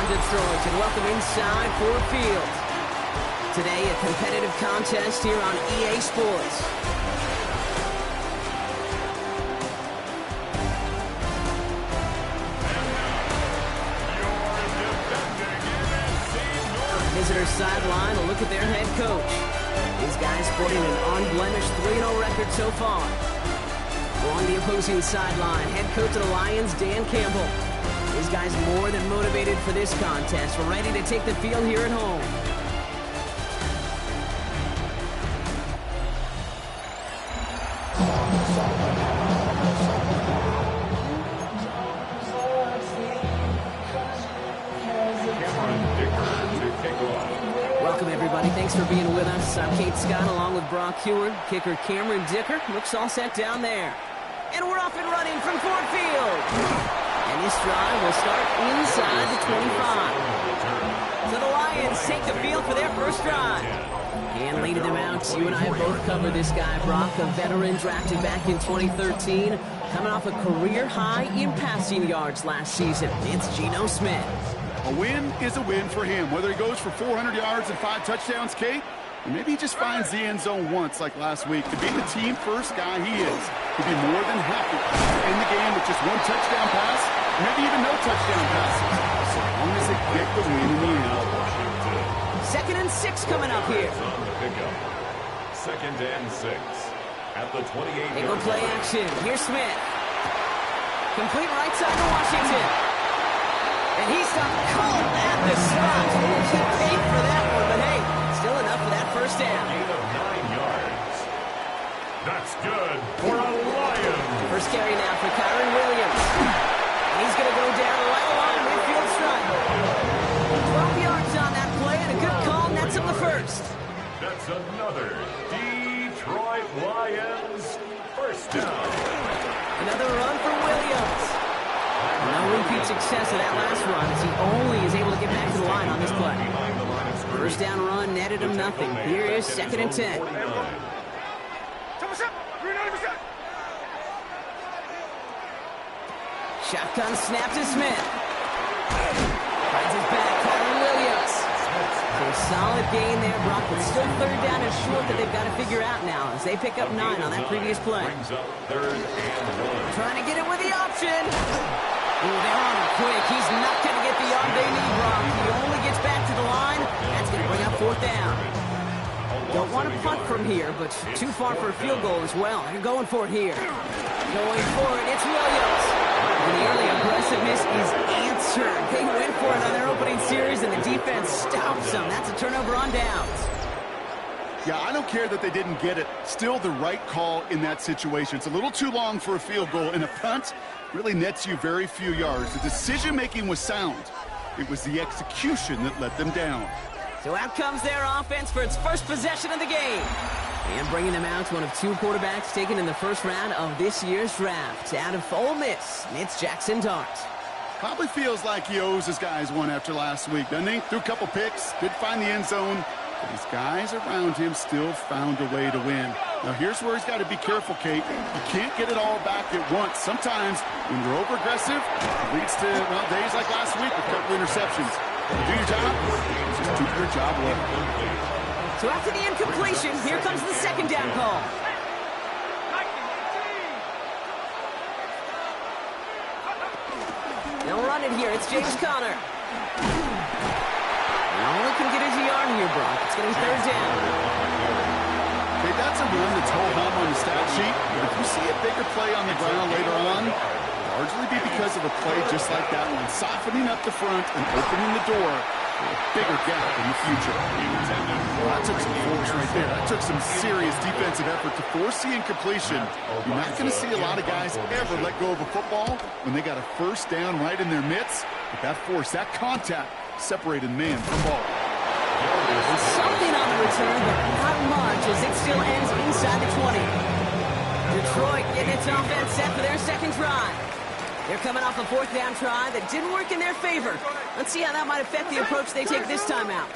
Detroit, and welcome inside Ford Field. Today, a competitive contest here on EA Sports. Visitor sideline, a look at their head coach. These guys sporting an unblemished 3-0 record so far. Along the opposing sideline, head coach of the Lions, Dan Campbell. These guys more than motivated for this contest. We're ready to take the field here at home. Welcome, everybody. Thanks for being with us. I'm Kate Scott along with Brock Heward. Kicker Cameron Dicker looks all set down there. And we're off and running from Ford Field. And this drive will start inside the 25. So the Lions take the field for their first drive. And leading them out, you and I have both covered this guy, Brock, a veteran drafted back in 2013, coming off a career high in passing yards last season. It's Geno Smith. A win is a win for him, whether he goes for 400 yards and 5 touchdowns, Kate, or maybe he just finds the end zone once like last week. To be the team first guy he is, he'd be more than happy to end the game with just 1 touchdown pass, maybe even no touchdown passes, so long as they get the win in the end. 2nd and 6 coming up here. Second and 6 at the 28. They go play action. Here's Smith. Complete right side to Washington. And he's stopped cold at the spot. We'll keep paid for that one, but hey, still enough for that first down. 9 yards. That's good for a Lion. First carry now for Kyren Williams. And he's going to go down right along midfield stripe. 12 yards on that play, and a good call nets him the first. That's another Detroit Lions first down. Another run for Williams. No repeat success of that last run as he only is able to get back to the line on this play. First down run netted him nothing. Here is 2nd and 10. Shotgun snap to Smith. Finds his back, Kyren Williams. So a solid gain there, Brock, but still 3rd down and short that they've got to figure out now as they pick up 9 on that previous play. Trying to get it with the option. Ooh, they're on him quick. He's not going to get the yard they need, Brock. He only gets back to the line. That's going to bring up 4th down. Don't want to punt from here, but too far for a field goal as well. They're going for it here. Going for it. It's Williams. And the early aggressiveness is answered. They went for it on their opening series, and the defense stops them. That's a turnover on downs. Yeah, I don't care that they didn't get it. Still the right call in that situation. It's a little too long for a field goal, and a punt really nets you very few yards. The decision-making was sound. It was the execution that let them down. So out comes their offense for its first possession of the game. And bringing them out, one of 2 quarterbacks taken in the first round of this year's draft. Out of Ole Miss, it's Jackson Dart. Probably feels like he owes his guys one after last week, doesn't he? Threw a couple picks, did find the end zone. But his guys around him still found a way to win. Now, here's where he's got to be careful, Kate. You can't get it all back at once. Sometimes, when you're over-aggressive, it leads to, well, days like last week with a couple interceptions. You do your job, just do your job well. So after the incompletion, here comes the 2nd down call. They'll run it here. It's James Conner. Only can get his yard here, Brock. It's going to be 3rd down. Okay, that's a run that's ho-hum on the stat sheet. But if you see a bigger play on the ground later on, it'll largely be because of a play just like that one, softening up the front and opening the door for a bigger gap in the future. Well, that took some force right there. That took some serious defensive effort to force the incompletion. You're not going to see a lot of guys ever let go of a football when they got a first down right in their midst. But that force, that contact, separated man from ball. And something on the return, but not much as it still ends inside the 20. Detroit getting its offense set for their 2nd try. They're coming off a 4th down try that didn't work in their favor. Let's see how that might affect the approach they take this time out.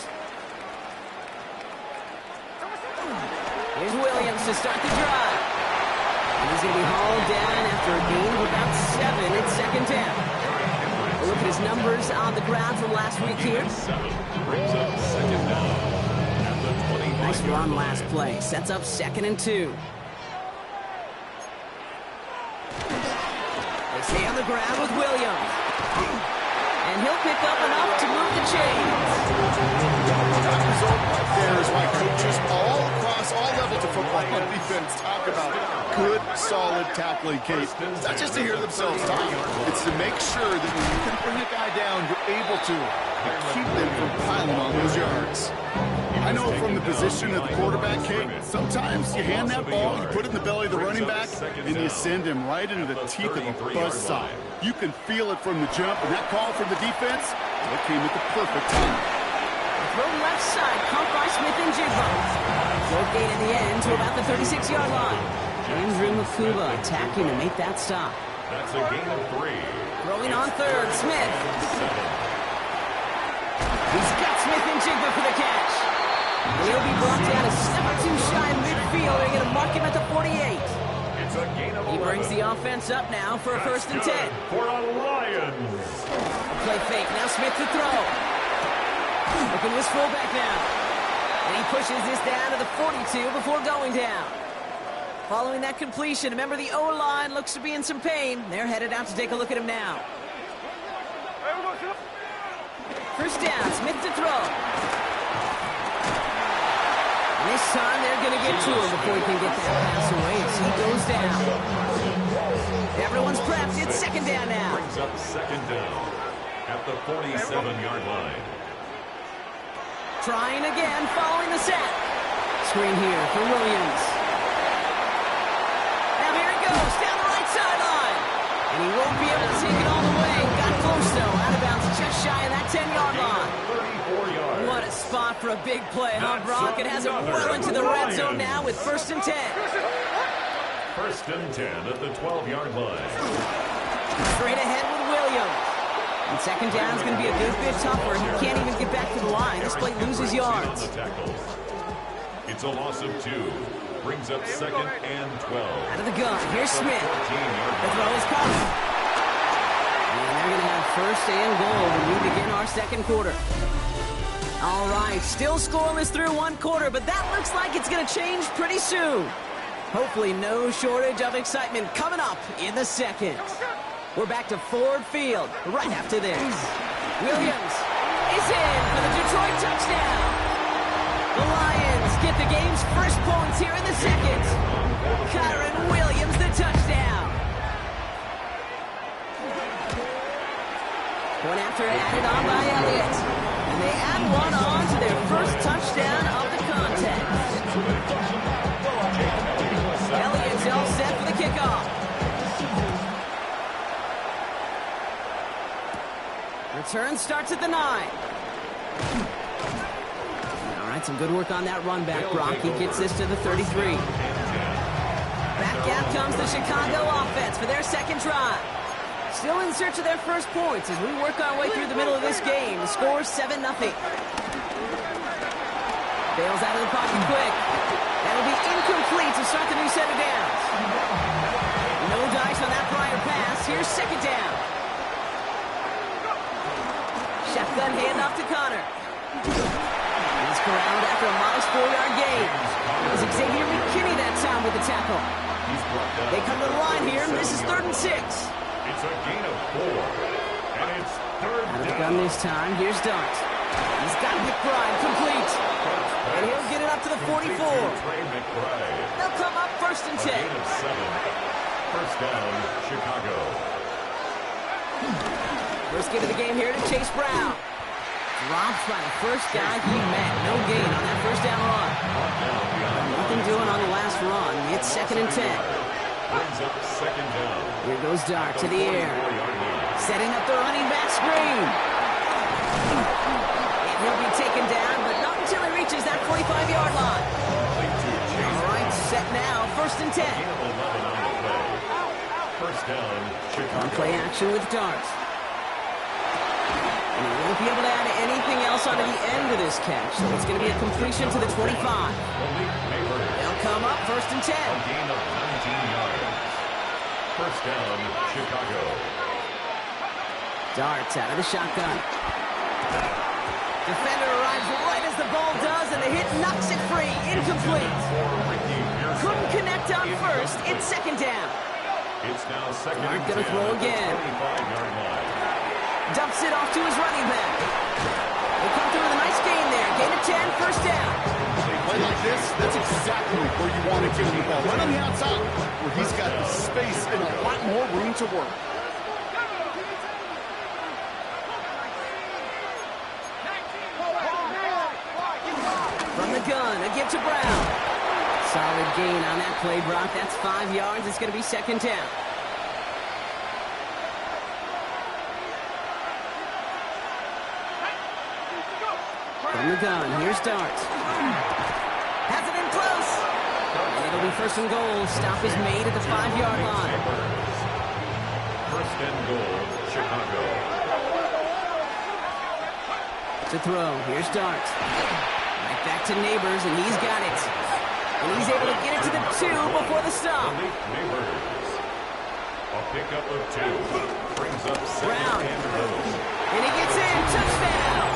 Here's Williams to start the drive. And he's going to be hauled down after a gain of about 7 at 2nd down. A look at his numbers on the ground from last week here. Brings up second down at the 25-yard Nice run line. last play. Sets up 2nd and 2. They stay on the ground with Williams. And he'll pick up enough to move the chains. That result right there is why coaches all across all levels of football and defense talk about good, solid tackling, Kate. It's not just to hear themselves talk. It's to make sure that when you can bring a guy down, you're able to keep them from piling on those yards. I know from the position of the quarterback, Kate, sometimes you hand that ball, you put it in the belly of the running back, and you send him right into the teeth of a buzzsaw. You can feel it from the jump, and that call from the defense, it came at the perfect time. Throw left side, caught by Smith and Jigba. Short gain in the end to about the 36-yard line. Andrew Makuba attacking to make that stop. That's a gain of 3. Throwing on 3rd, Smith. He's got Smith and Jigba for the catch. And he'll be brought down a step or two shy in midfield. They're going to mark him at the 48. It's a gain of 11. He brings the offense up now for a 1st and 10. For a Lions. Play fake, now Smith to throw. Looking to his fullback now. And he pushes this down to the 42 before going down. Following that completion, remember the O-line looks to be in some pain. They're headed out to take a look at him now. 1st down, Smith to throw. And this time they're going to get to him before he can get that pass away as he goes down. Everyone's prepped. It's 2nd down now. Brings up 2nd down at the 47-yard line. Trying again, following the set. Screen here for Williams. Now here he goes, down the right sideline. And he won't be able to take it all the way. Got close, though. Out of bounds, just shy of that 10-yard line. 34 yards. What a spot for a big play, huh, Brock? It has it well into the red zone now with 1st and 10. 1st and 10 at the 12-yard line. Straight ahead with Williams. And 2nd down is going to be a good bit tougher. He can't even get back to the line. This play loses yards. It's a loss of 2. Brings up 2nd and 12. Out of the gun. Here's Smith. The throw is coming. And they're going to have 1st and goal when we begin our 2nd quarter. All right, still scoreless through 1 quarter, but that looks like it's going to change pretty soon. Hopefully no shortage of excitement coming up in the 2nd. We're back to Ford Field right after this. Williams is in for the Detroit touchdown. The Lions get the game's first points here in the 2nd. Kyren Williams, the touchdown. Point after added on by Elliott. And they add one on to their first touchdown of the contest. Elliott's all set for the kickoff. Return starts at the 9. All right, some good work on that run back, Brock. He gets this to the 33. Back out comes the Chicago offense for their 2nd drive. Still in search of their first points as we work our way through the middle of this game. The score is 7-0. Bails out of the pocket quick. That'll be incomplete to start the new set of downs. No dice on that prior pass. Here's 2nd down. Shotgun handoff to Connor. He's corralled after a modest 4-yard gain. It was Xavier McKinney that time with the tackle. They come to the line here, and this is 3rd and 6. It's a gain of 4. And it's 3rd Out of the down. gun this time. Here's Dart. He's got McBride complete. And he'll get it up to the 44. Trey McBride. They'll come up 1st and 10. Gain of 7. 1st down, Chicago. First give of the game here to Chase Brown. Dropped by the first guy he met. No gain on that 1st down run. Nothing doing on the last run. It's 2nd and 10. Brings up 2nd down. Here goes Dart to the air. 4-yard line. Setting up the running back screen. And he'll be taken down, but not until he reaches that 45-yard line. All right, set now. 1st and 10. Gain of 11 on the play. 1st down, Chicago. On play action with Dart. And he won't be able to add anything else onto the end of this catch, so it's going to be a completion to the 25. They'll come up 1st and 10. A gain of 19 yards. 1st down, Chicago. Darts out of the shotgun. Defender arrives right as the ball does, and the hit knocks it free. Incomplete. Couldn't connect on first. It's second down. It's now second and Dart gonna 10 throw at the again. 25-yard line. Dumps it off to his running back. They come through with a nice gain there. Gain of 10, first down. Play like this, that's exactly where you want to give him the ball. Right on the outside, where he's got the space and a lot more room to work. From the gun, a give to Brown. Solid gain on that play, Brock. That's 5 yards. It's going to be second down. From the gun, here's Dart. Has it in close. And it'll be first and goal. Stop is made at the 5-yard line. First and goal, Chicago. To throw, here's Dart. Right back to Neighbors, and he's got it. And he's able to get it to the 2 before the stop. Neighbors. A pickup of 2. Brings up second Brown. and goal. And he gets in. Touchdown.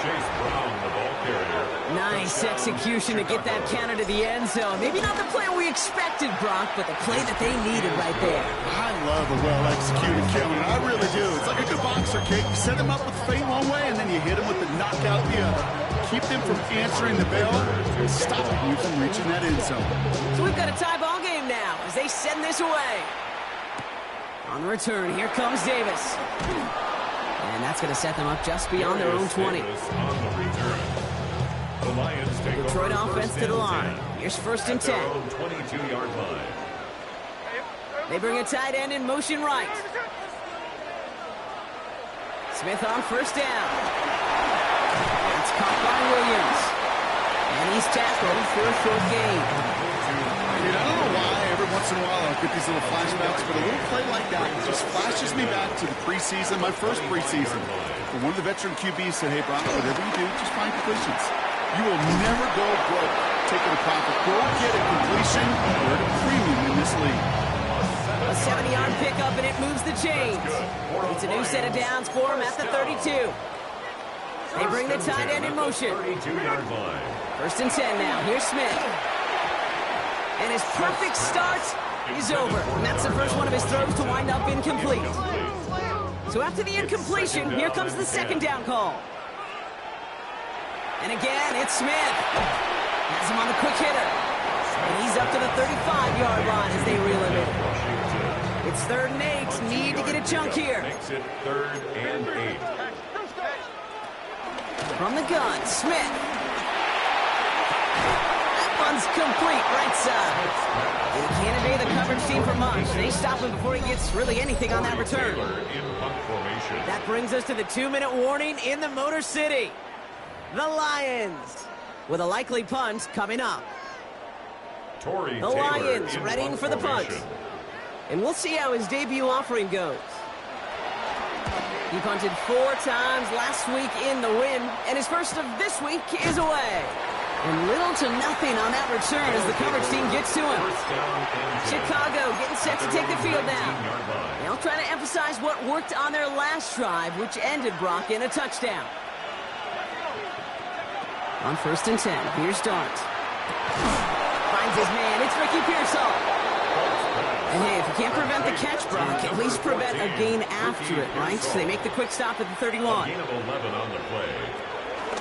Chase Brown, the ball carrier. Nice Touchdown, execution to get that Chicago. counter to the end zone. Maybe not the play we expected, Brock, but the play that they needed right there. I love a well-executed counter. I really do. It's like a good boxer, Kate. You set them up with feint one way, and then you hit them with the knockout the other. Keep them from answering the bell and stopping you from reaching that end zone. So we've got a tie ball game now as they send this away. On the return, here comes Davis. And that's going to set them up just beyond their own 20. Davis on the return. The Lions take Detroit over offense first to the and line. 10 Here's first and at their 10. own 22-yard line. They bring a tight end in motion right. Smith on first down. It's caught by Williams. And he's tackled for a short gain. I don't know why every once in a while I'll get these little flashbacks, but a little play like that just flashes me back to the preseason, my first preseason. And one of the veteran QBs said, hey, Brock, whatever you do, just find completions. You will never go broke taking a profit. Go get a completion. You're at a premium in this league. A 70-yard pickup, and it moves the chains. It's a new set of downs for him at the 32. They bring the tight end in motion. 32-yard line. First and 10 now. Here's Smith. And his perfect start is over. And that's the first one of his throws to wind up incomplete. So after the incompletion, here comes the second down call. And again, it's Smith. Has him on the quick hitter. And he's up to the 35-yard line as they reel him in. It's 3rd and 8. Need to get a chunk here. Makes it 3rd and 8. From the gun, Smith. That one's complete, right side. They can't evade the coverage team for much. They stop him before he gets really anything on that return. Taylor in punt formation. That brings us to the 2-minute warning in the Motor City. The Lions with a likely punt coming up. Torrey The Taylor Lions in readying punt for the punt. formation. And we'll see how his debut offering goes. He punted 4 times last week in the win, and his first of this week is away. And little to nothing on that return as the coverage team gets to him. First down and 10. Chicago getting set to take the field now. 19-yard line. They'll try to emphasize what worked on their last drive, which ended Brock in a touchdown. On first and 10, here's Dart. Finds his man, it's Ricky Pearsall. And hey, if you can't prevent the catch, Brock, at least prevent a gain after it, right? So they make the quick stop at the 31. Gain of 11 on the play.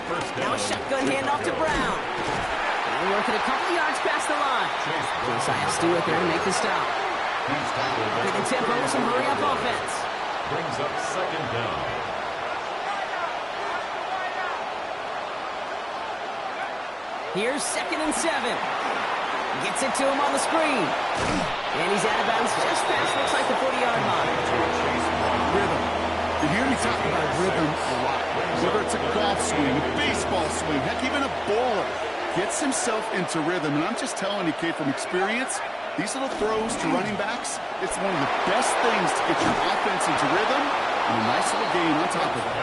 First down. Now a shotgun handoff to Brown. And working a couple yards past the line. Josiah Stewart there to make the stop. He's tackled at With the tempo, some hurry-up offense. Brings up second down. Here's 2nd and 7. Gets it to him on the screen. And he's out of bounds just past, looks like the 40-yard line. Rhythm. You hear me talk about rhythm a lot. Whether it's a golf swing, a baseball swing, heck, even a bowler gets himself into rhythm. And I'm just telling you, kid, from experience, these little throws to running backs, it's one of the best things to get your offense into rhythm and a nice little gain on top of it.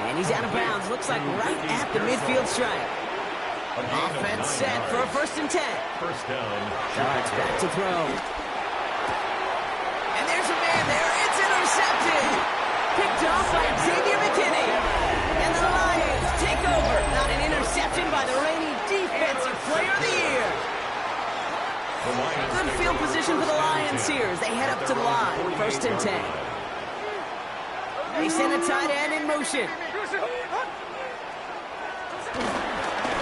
And he's out of bounds, looks like right at the midfield stripe. Offense set for a first and 10. First down. Darts back to throw. And there's a man there. It's intercepted. Picked off by Xavier McKinney. And the Lions take over. Not an interception by the reigning Defensive Player of the Year. Good field position for the Lions here as they head up to the line. 1st and 10. They send a tight end in motion.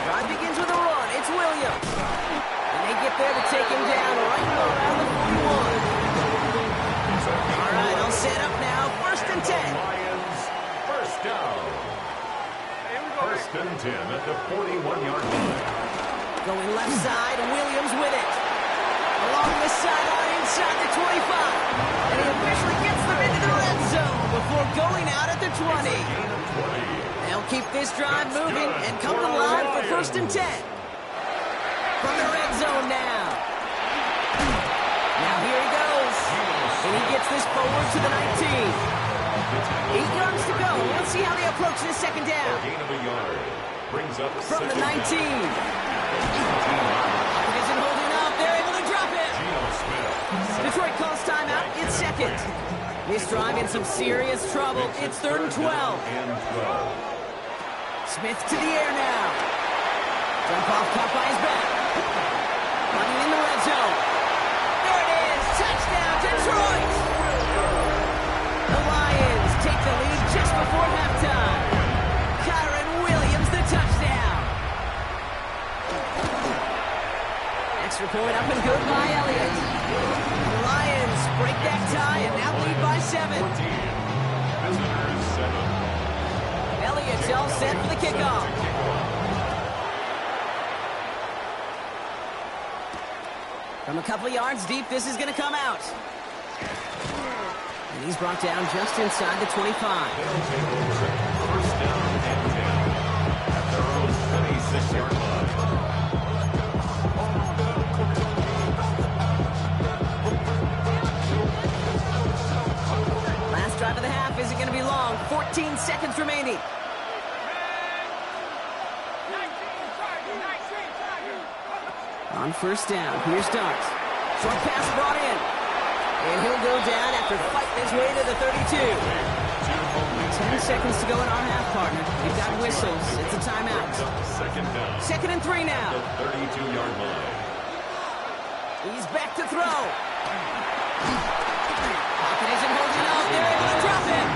Drive begins with a run. It's Williams. And they get there to take him down right around the 41. All right, all set up now. 1st and 10. Lions, first down. 1st and 10 at the 41-yard line. Going left side, Williams with it. Along the sideline inside the 25. And he officially gets them into the red zone before going out at the 20. They'll keep this drive moving and come to the line for 1st and 10. From the red zone now. Now here he goes. And he gets this forward to the 19. 8 yards to go. Let's see how they approach this 2nd down. Gain of a yard. Brings up From the 19. It isn't holding up. They're able to drop it. Detroit calls timeout. It's 2nd. This drive in some serious trouble. It's 3rd and 12. Smith to the air now. Jump off caught by his back. Running in the red zone. There it is. Touchdown, Detroit. The Lions take the lead just before halftime. Kyren Williams, the touchdown. Extra point up and good by Elliott. The Lions break that tie and now lead by 7. Visitors 7. Elliott's all set for the kickoff. From a couple of yards deep, this is going to come out. And he's brought down just inside the 25. They'll take over. 1st down and 10 at their own 26-yard line. Last drive of the half isn't going to be long. 14 seconds remaining. On 1st down, here's Dart. Short pass brought in. And he'll go down after fighting his way to the 32. 10 seconds to go in our half, partner. We've got whistles. It's a timeout. 2nd down. 2nd and 3 now. The 32-yard line. He's back to throw. Pocket isn't holding up. They're able to drop it.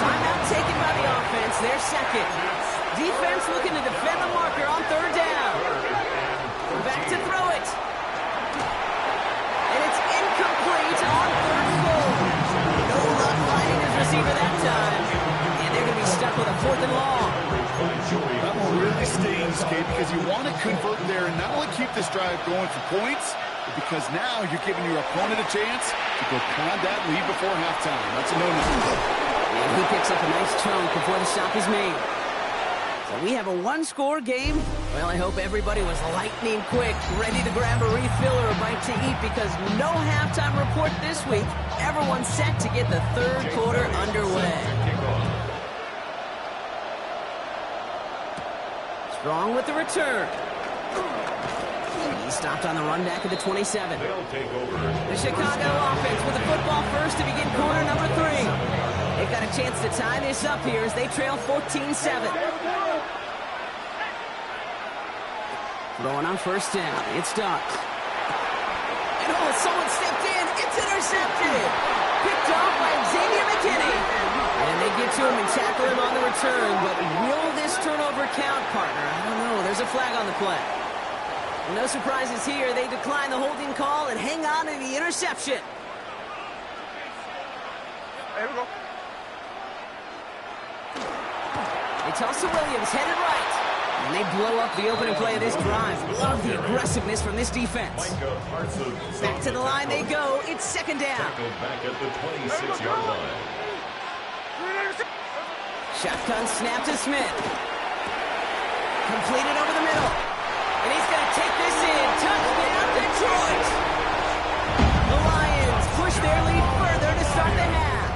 Timeout taken by the offense. They're 2nd. Defense looking to defend the marker on 3rd down. Back to throw it. And it's incomplete on 3rd and goal. No luck finding his receiver that time. And they're going to be stuck with a 4th and long. That one really stings, Kate, because you want to convert there and not only keep this drive going for points, but because now you're giving your opponent a chance to go pound that lead before halftime. That's a no-no. And he picks up a nice chunk before the stop is made. So we have a 1-score game. Well, I hope everybody was lightning quick, ready to grab a refill or a bite to eat because no halftime report this week. Everyone's set to get the 3rd quarter underway. Strong with the return. He stopped on the run back at the 27. They'll take over. The Chicago offense with the football first to begin quarter number 3. They've got a chance to tie this up here as they trail 14-7. Throwing on 1st down. It's Dart. And oh, someone stepped in. It's intercepted. Picked off by Xavier McKinney. And they get to him and tackle him on the return. But will this turnover count, partner? I don't know. There's a flag on the play. No surprises here. They decline the holding call and hang on to the interception. Here we go. They toss to Williams, headed right. And they blow up the opening play of this drive. Love the aggressiveness from this defense. Back to the line they go. It's 2nd down. Back at the 26-yard line. Shotgun snap to Smith. Completed over the middle. And he's going to take this in. Touchdown, Detroit. The Lions push their lead further to start the half.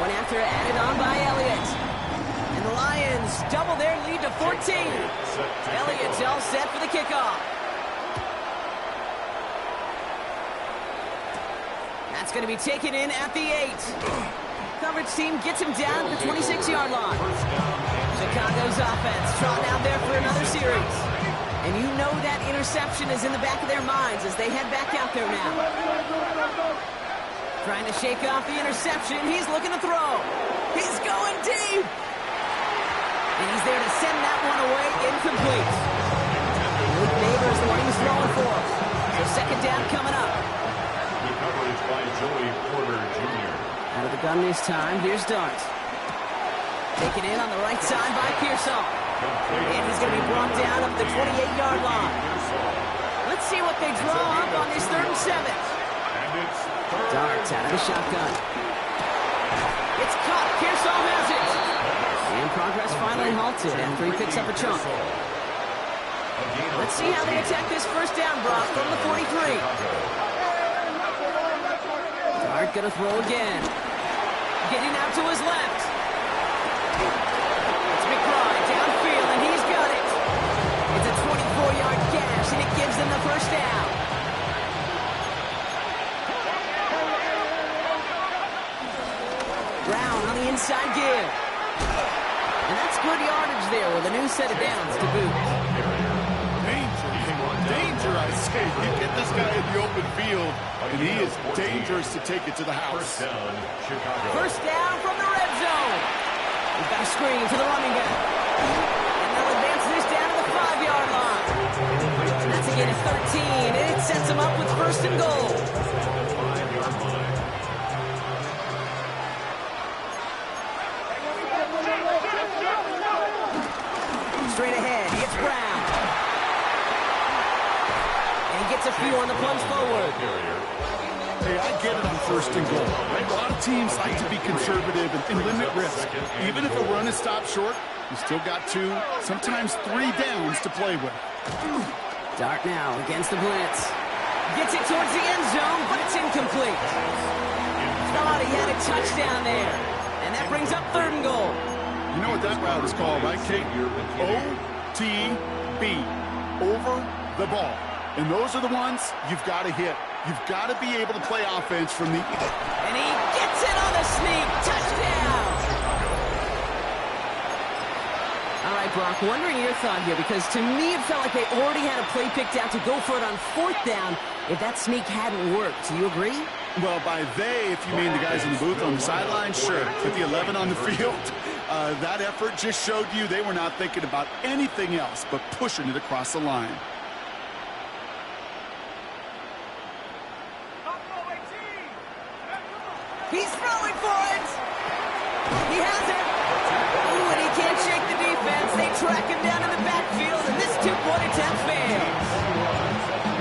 One after added on by Elliott. And the Lions double their lead to 14. Elliott's all set for the kickoff. That's going to be taken in at the 8. Coverage team gets him down at the 26-yard line. Chicago's offense trotting out there for another series. And you know that interception is in the back of their minds as they head back out there now. Trying to shake off the interception. He's looking to throw. He's going deep. And he's there to send that one away incomplete. Luke Neighbors, the one he was throwing for. So second down coming up. The coverage by Joey Porter Jr. Out of the gun this time. Here's Dart. Taken in on the right side by Pearsall. And he's going to be brought down up the 28-yard line. Let's see what they draw up on this 3rd and 7. Darts out of the shotgun. It's caught. Pearsall has it. And progress finally halted after he picks up a chunk. Let's see how they attack this first down, Brock, from the 43. Dart going to throw again. Getting out to his left. It's McBride downfield, and he's got it. It's a 24-yard gash, and it gives them the first down. Brown on the inside give. And that's good yardage there with a new set of downs to boot. Danger, I say. You get this guy in the open field, and he is dangerous to take it to the house. First down from the red zone. We've got a screen to the running back. And they'll advance this down to the 5-yard line. That's again at 13, and it sets them up with first and goal. Straight ahead, it's Brown. And he gets a few on the plunge forward. Hey, I get it on first and goal. Right? A lot of teams like to be conservative and limit risk. Even if a run is stopped short, you still got 2, sometimes 3 downs to play with. Dart now against the blitz. Gets it towards the end zone, but it's incomplete. Thought he had a touchdown there. And that brings up 3rd and goal. You know what that route is called, right, Kate? OTB. Over the ball. And those are the ones you've got to hit. You've got to be able to play offense from the... And he gets it on the sneak. Touchdown! All right, Brock, wondering your thought here, because to me it felt like they already had a play picked out to go for it on 4th down if that sneak hadn't worked. Do you agree? Well, by they, if you mean the guys in the booth on the sideline, sure. With the 11 on the field, that effort just showed you they were not thinking about anything else but pushing it across the line. He's throwing for it. He has it. Ooh, and he can't shake the defense. They track him down in the backfield, and this 2-point attempt fails.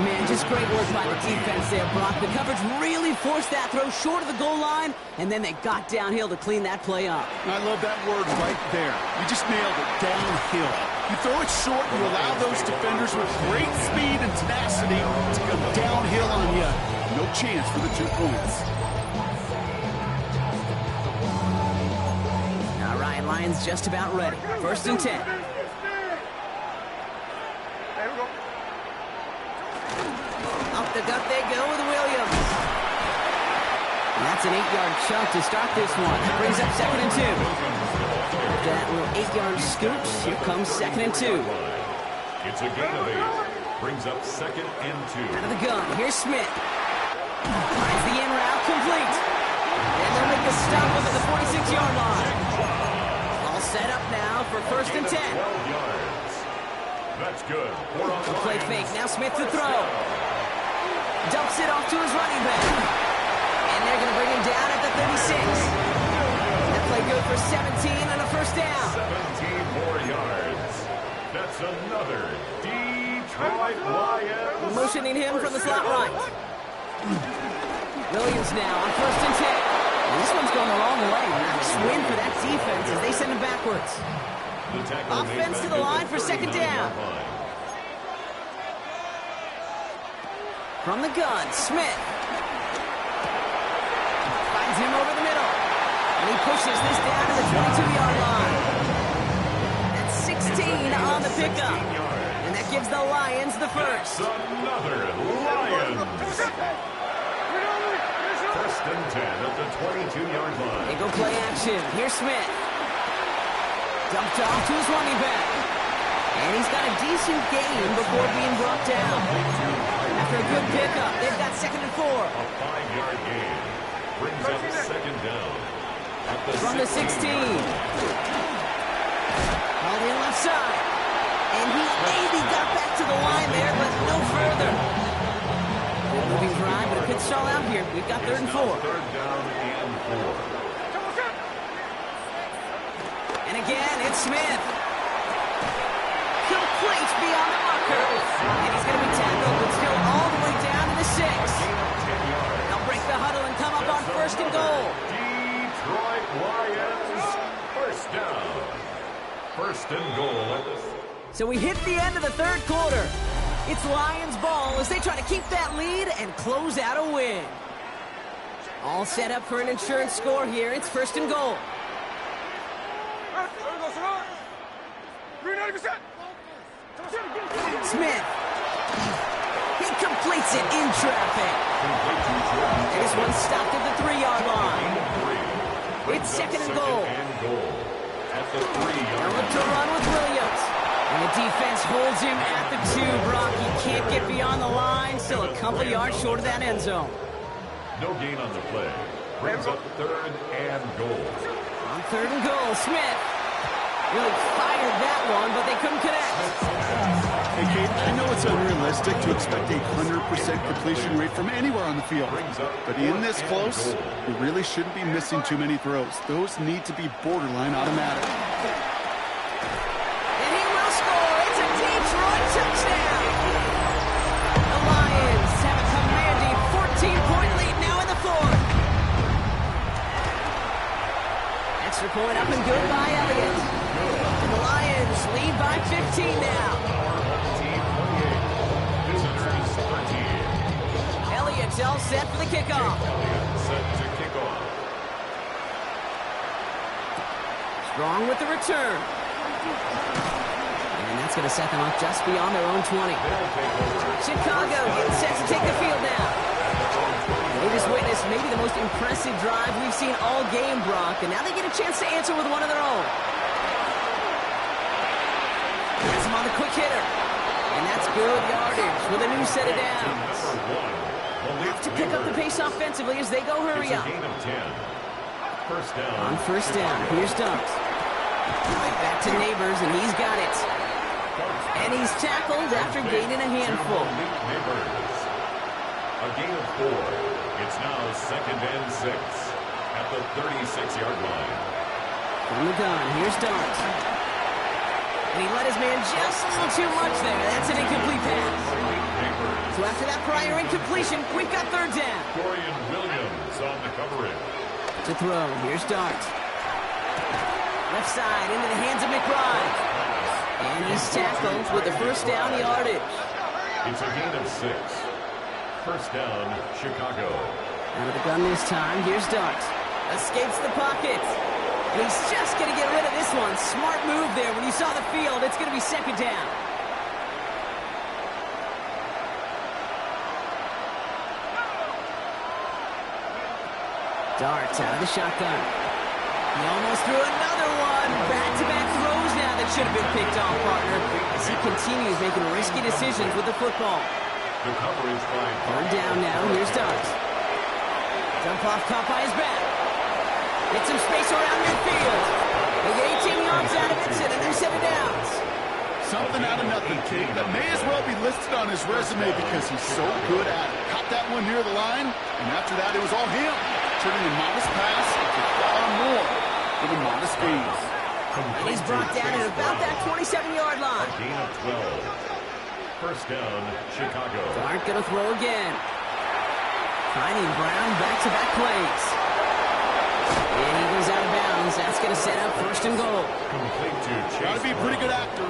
Man, just great work by the defense there, Brock. The coverage really forced that throw short of the goal line, and then they got downhill to clean that play up. I love that word right there. You just nailed it, downhill. You throw it short, you allow those defenders with great speed and tenacity to come downhill on you. No chance for the 2 points. Now Ryan Lyons just about ready. 1st and 10. Up the gut they go with Williams. And that's an 8-yard chunk to start this one. That brings up 2nd and 2. After that little 8-yard scoop, here comes 2nd and 2. It's a gain of 8. Brings up 2nd and 2. Out of the gun, here's Smith. Finds the in route complete. And they'll make a stop over the 46-yard line. All set up now for 1st and 10. 12 yards. That's good. The play fake. Now Smith to throw. Dumps it off to his running back. And they're going to bring him down at the 36. That play good for 17 and a first down. 17 more yards. That's another Detroit Lions. Motioning him from the slot right. Williams now on 1st and 10. And this one's going a long way. Nice win for that defense as they send him backwards. Offense to the line for 2nd down. From the gun, Smith. Finds him over the middle. And he pushes this down to the 22-yard line. That's 16 on the pickup. And that gives the Lions the first. Another Lions. 1st First and 10 at the 22-yard line. They go play action. Here's Smith. Dumped off to his running back. And he's got a decent gain before being brought down. After a good pickup, they've got 2nd and 4. A 5-yard gain brings up second down. From the 16. Called in left side. And he maybe got back to the line there, but no further. Good moving drive, but it could stall out here. We've got 3rd and 4. Third down and 4. And again, it's Smith. Complete beyond the marker. And he's going to be tackled, but still all the way down to the 6. They'll break the huddle and come up on 1st and goal. Detroit Lions, first down. 1st and goal. So we hit the end of the 3rd quarter. It's Lions ball as they try to keep that lead and close out a win. All set up for an insurance score here. It's 1st and goal. Smith. He completes it in traffic. And this one stopped at the 3-yard line. It's 2nd and goal. At the 3-yard Look to run with Williams. And the defense holds him at the 2, Brock. He can't get beyond the line. Still a couple yards short of that end zone. No gain on the play. Brings up 3rd and goal. On 3rd and goal, Smith really fired that one, but they couldn't connect. Hey, Kate, I know it's unrealistic to expect a 100% completion rate from anywhere on the field. But in this close, you really shouldn't be missing too many throws. Those need to be borderline automatic. And he will score. It's a Detroit touchdown. The Lions have a commanding 14-point lead now in the 4th. Extra point up and good by Elliott. And the Lions lead by 15 now. Elliott's all set for the kickoff. Set to kick off. Strong with the return. And that's going to set them up just beyond their own 20. Chicago gets set to take the field now. They just witnessed maybe the most impressive drive we've seen all game, Brock, and now they get a chance to answer with one of their own. Gets him on the quick hitter. And that's good yardage with a new set of downs. Have to pick up the pace offensively as they go hurry up. Gain of 10. First down. On 1st down, here's Dunks. Right back to Neighbors, and he's got it. And he's tackled after gaining a handful. Neighbors. A gain of 4. It's now 2nd and 6 at the 36-yard line. From the gun, here's Dunks. And he let his man just a little too much there. That's an incomplete pass. So after that prior incompletion, we've got 3rd down. Dorian Williams on the coverage. To throw, here's Dart. Left side into the hands of McBride. And he's tackled with the 1st down yardage. It's a gain of 6. First down, Chicago. Out of the gun this time, here's Dart. Escapes the pocket. And he's just going to get rid of this one. Smart move there. When you saw the field, it's going to be 2nd down. Dart out of the shotgun. He almost threw another one. Back-to-back throws now that should have been picked off, partner, as he continues making risky decisions with the football. The coverage by 3rd down now. Here's Dart. Dump off caught by his back. Get some space around midfield. They get 18 yards out of it, and a new set of downs. Something out of nothing, kid. That may as well be listed on his resume because he's so good at it. Caught that one near the line, and after that, it was all him. Turning a modest pass into far more for the modest gains. And he's brought down at about that 27-yard line. A gain of 12. First down, Chicago. Dart gonna throw again. Finding Brown back-to-back plays. And he goes out of bounds. That's gonna set up 1st and goal. Complete to Chase. Gotta be a pretty good actor.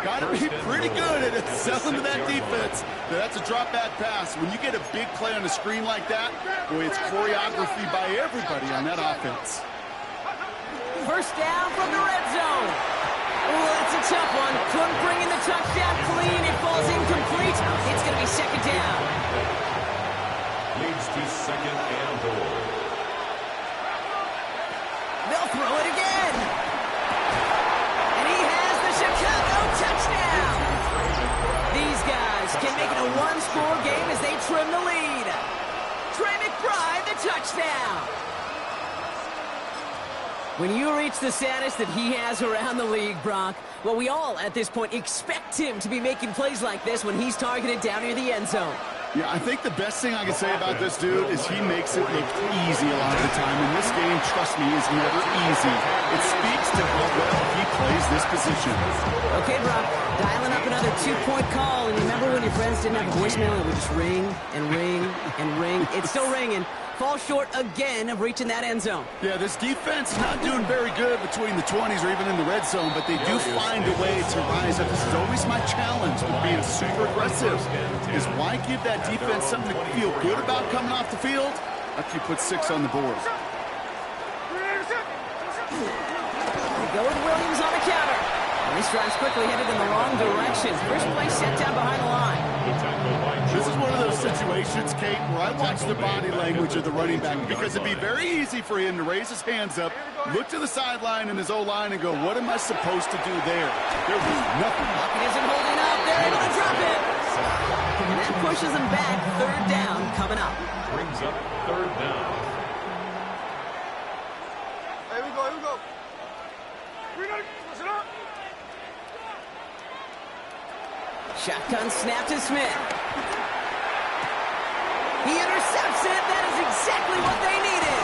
Gotta be pretty good at selling to that defense. That's a drop-back pass. When you get a big play on the screen like that, boy, it's choreography by everybody on that offense. 1st down from the red zone. Oh, that's a tough one. Couldn't bring in the touchdown clean. It falls incomplete. It's going to be 2nd down. Leads to second and goal. They'll throw it again. And he has the Chicago touchdown. These guys can make it a one-score game as they trim the lead. Trey McBride, the touchdown. When you reach the status that he has around the league, Brock, well, we all at this point expect him to be making plays like this when he's targeted down near the end zone. Yeah, I think the best thing I can say about this dude is he makes it look easy a lot of the time. And this game, trust me, is never easy. It speaks to how well he plays this position. Okay, Brock, dialing up another two-point call. And remember when your friends didn't have a voicemail and it would just ring and ring and ring? It's still ringing. Fall short again of reaching that end zone. Yeah, this defense not doing very good between the 20s or even in the red zone, but they do find a way to rise up. This is always my challenge with being super aggressive, is why give that defense something to feel good about coming off the field after you put 6 on the board. They go with Williams on the counter. And this drive's quickly headed in the wrong direction. First play set down behind the line. This is one of those situations, Kate, where I watch the body language of the running back because it'd be very easy for him to raise his hands up, look to the sideline and his O-line and go, what am I supposed to do there? There was nothing. Lockett isn't holding up. They're able to drop it. And that pushes them back. Third down coming up. Brings up third down. Here we go. Listen up. Shotgun snap to Smith. He intercepts it. That is exactly what they needed.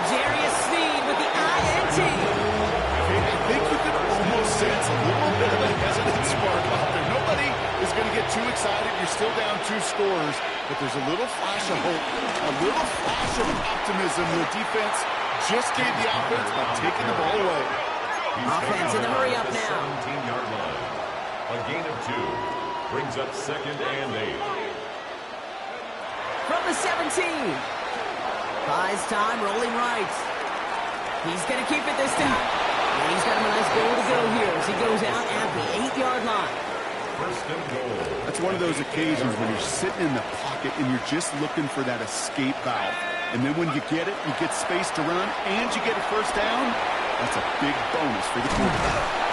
Darius Sneed with the INT. I think you could almost sense a little bit of a hesitant spark out there. Nobody is going to get too excited. You're still down 2 scores, but there's a little flash of hope, a little flash of optimism. The defense just gave the offense by taking the ball away. Offense in the hurry up now. 17-yard line. A gain of 2. Brings up second and 8. From the 17. Buys time, rolling right. He's going to keep it this time. And he's got him a nice goal to go here as he goes out at the 8-yard line. First and goal. That's one of those occasions when you're sitting in the pocket and you're just looking for that escape valve. And then when you get it, you get space to run, and you get a first down. That's a big bonus for the quarterback.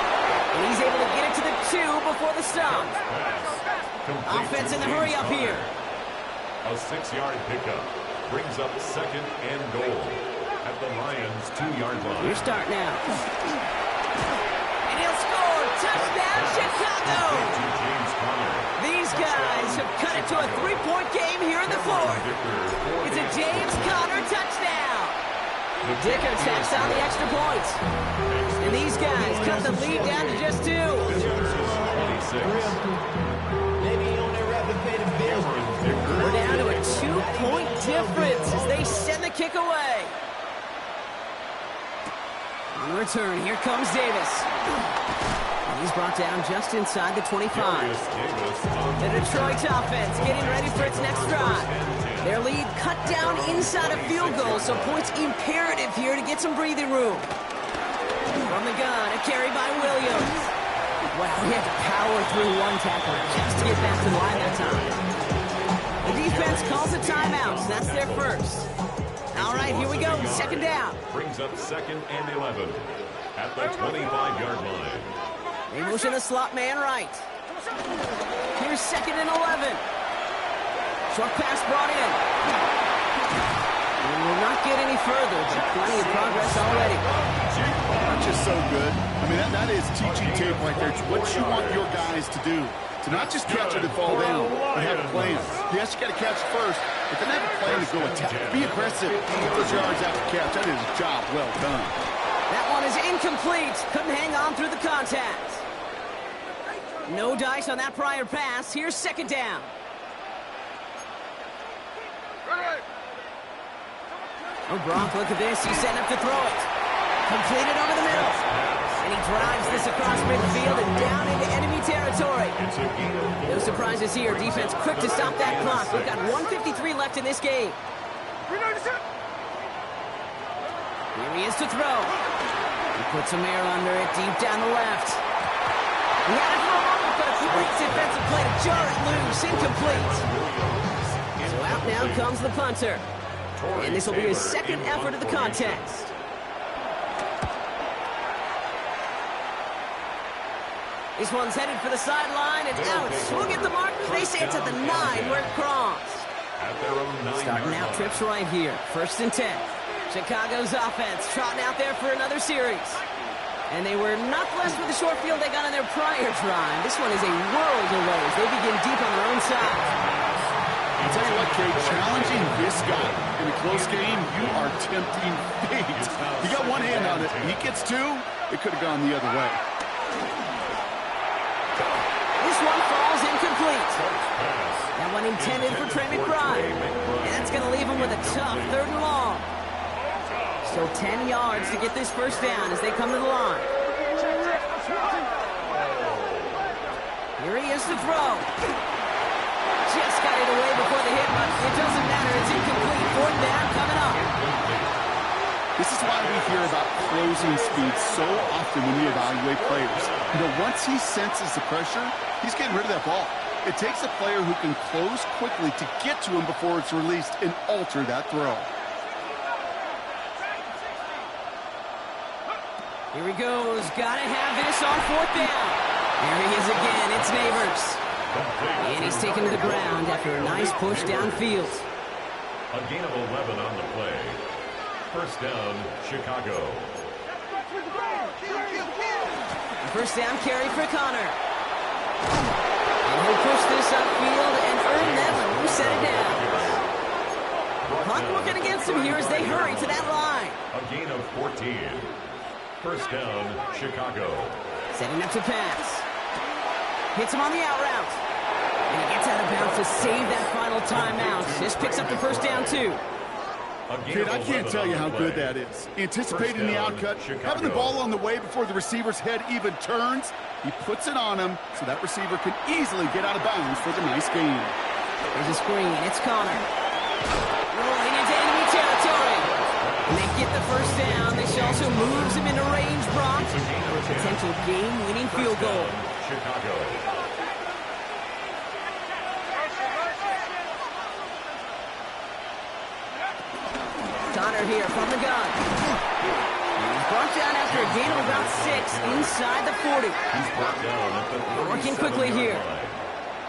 And he's able to get it to the 2 before the stop. Offense in the hurry up here. A 6-yard pickup. Brings up second and goal at the Lions' 2-yard line. Your start now. And he'll score. Touchdown, Chicago. James Conner. These guys have cut it to a 3-point game here in the fourth. It's a James Conner touchdown. Dicker tacks on the extra point. And these guys cut the lead down to just 2. 26. We're down to a 2-point difference as they send the kick away. On return, here comes Davis. And he's brought down just inside the 25. The Detroit offense getting ready for its next drive. Their lead cut down inside a field goal, so points imperative here to get some breathing room. From the gun, a carry by Williams. Wow, he had to power through one tackle just to get back to the line that time. The defense calls a timeout, so that's their first. All right, here we go, second down. Brings up second and 11 at the 25-yard line. They motion the slot man right. Here's second and 11. Short pass brought in. We will not get any further, but plenty of progress already. That's just so good. I mean, that is teaching tape right there. It's what you want your guys to do. To not just catch it and fall down, but have a plan. Yes, you got to catch it first, but then have a plan to go attack. Be aggressive. Get those yards after catch. That is a job well done. That one is incomplete. Couldn't hang on through the contact. No dice on that prior pass. Here's second down. Oh, Brock, look at this. He's setting up to throw it. Completed over the middle. And he drives this across midfield and down into enemy territory. No surprises here. Defense quick to stop that clock. We've got 1:53 left in this game. Here he is to throw. He puts some air under it deep down the left. He had it for a moment, but a great defensive play to jar it loose. Incomplete. So out now comes the punter. And this will be his second effort of the contest. This one's headed for the sideline and out. We'll get the mark. They say it's at the 9 where it crossed. Starting out trips right here. 1st and 10. Chicago's offense trotting out there for another series. And they were not blessed with the short field they got on their prior drive. This one is a world away as they begin deep on their own side. I'll tell you what, Kate, challenging this guy in a close game, you are tempting fate. You got one hand on it. He gets 2. It could have gone the other way. This one falls incomplete. That one intended for Trey McBride. And that's going to leave him with a tough 3rd and long. Still 10 yards to get this first down as they come to the line. Here he is to throw. Just got it away before the hit, but it doesn't matter. It's incomplete. 4th down coming up. This is why we hear about closing speed so often when we evaluate players. You know, once he senses the pressure, he's getting rid of that ball. It takes a player who can close quickly to get to him before it's released and alter that throw. Here he goes. Gotta have this on 4th down. There he is again. It's Neighbors. And he's taken to the ground after a nice push downfield. A gain of 11 on the play. 1st down, Chicago. First down carry for Connor. And he'll push this upfield and earn that one. Who set it down? Clock working against him here as they hurry to that line. A gain of 14. 1st down, Chicago. Setting up to pass. Hits him on the out route. And he gets out of bounds to save that final timeout. This picks up the first down, too. Kid, I can't tell you how good that is. Anticipating the outcut, having the ball on the way before the receiver's head even turns. He puts it on him so that receiver can easily get out of bounds for the nice gain. There's a screen. It's Connor. Rolling into enemy territory. And they get the first down. This also moves him into range, Brock, for a potential game-winning field goal. Chicago. Connor here from the gun. He's brought down after a gain of about 6 inside the 40. He's brought down at the working quickly here.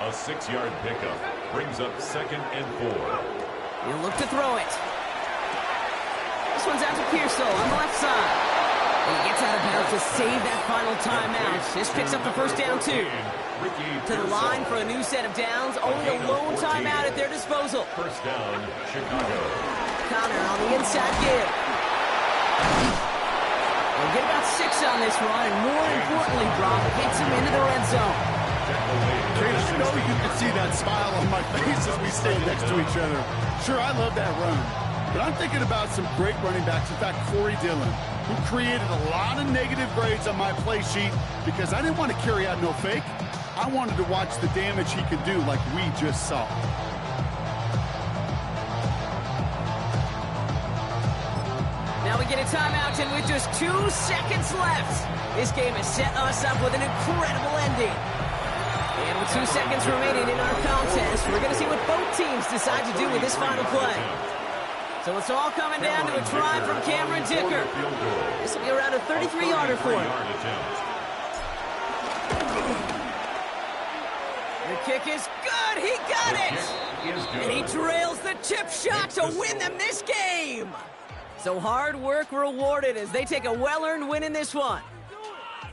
A 6-yard pickup brings up 2nd and 4. He'll look to throw it. This one's out to Pearsall on the left side. And he gets out of bounds to save that final timeout. This picks up the first down, too. To the line for a new set of downs. Only a lone timeout at their disposal. First down, Chicago. Connor on the inside give. They'll get about 6 on this run, and more importantly, Brock gets him into the red zone. Kate, I know you can see that smile on my face as we stand next to each other. Sure, I love that run. But I'm thinking about some great running backs. In fact, Corey Dillon, who created a lot of negative grades on my play sheet because I didn't want to carry out no fake. I wanted to watch the damage he could do like we just saw. Now we get a timeout, and with just 2 seconds left, this game has set us up with an incredible ending. And with 2 seconds remaining in our contest, we're going to see what both teams decide to do with this final play. So it's all coming down to a try from Cameron Dicker. This will be around a 33-yarder for him. The kick is good. He got it. And he trails the chip shot to win them this game. So hard work rewarded as they take a well-earned win in this one.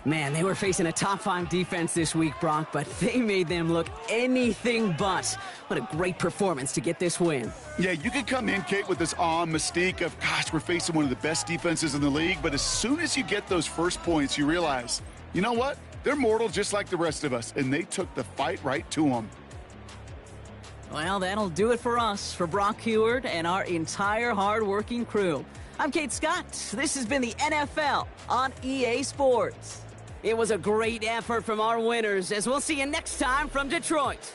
Man, they were facing a top-5 defense this week, Brock, but they made them look anything but. What a great performance to get this win. Yeah, you can come in, Kate, with this awe and mystique of, gosh, we're facing one of the best defenses in the league, but as soon as you get those first points, you realize, you know what? They're mortal just like the rest of us, and they took the fight right to them. Well, that'll do it for us, for Brock Huard and our entire hard-working crew. I'm Kate Scott. This has been the NFL on EA Sports. It was a great effort from our winners, as we'll see you next time from Detroit.